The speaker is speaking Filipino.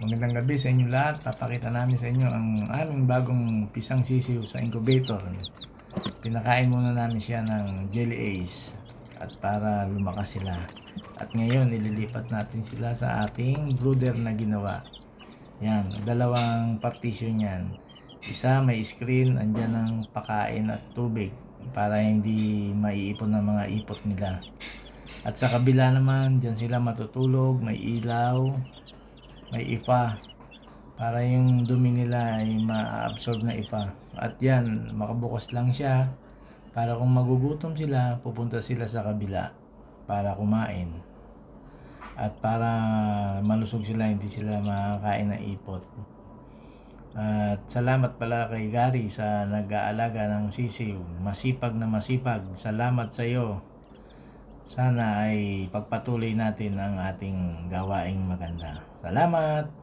Magandang gabi sa inyo lahat. Papakita namin sa inyo ang aming bagong pisang sisiw sa incubator. Pinakain muna namin siya ng Jelly Ace at para lumakas sila. At ngayon ililipat natin sila sa ating brooder na ginawa. Yan, dalawang partition yan. Isa may screen, andyan ang pakain at tubig para hindi maiipon ng mga ipot nila. At sa kabila naman, dyan sila matutulog, may ilaw, may ipa para yung dumi nila ay ma-absorb na ipa. At yan, makabukas lang siya para kung magugutom sila, pupunta sila sa kabila para kumain. At para malusog sila, hindi sila makakain ng ipot. At salamat pala kay Gary sa nag-aalaga ng sisiw. Masipag na masipag. Salamat sa iyo. Sana ay pagpatuloy natin ang ating gawaing maganda. Salamat!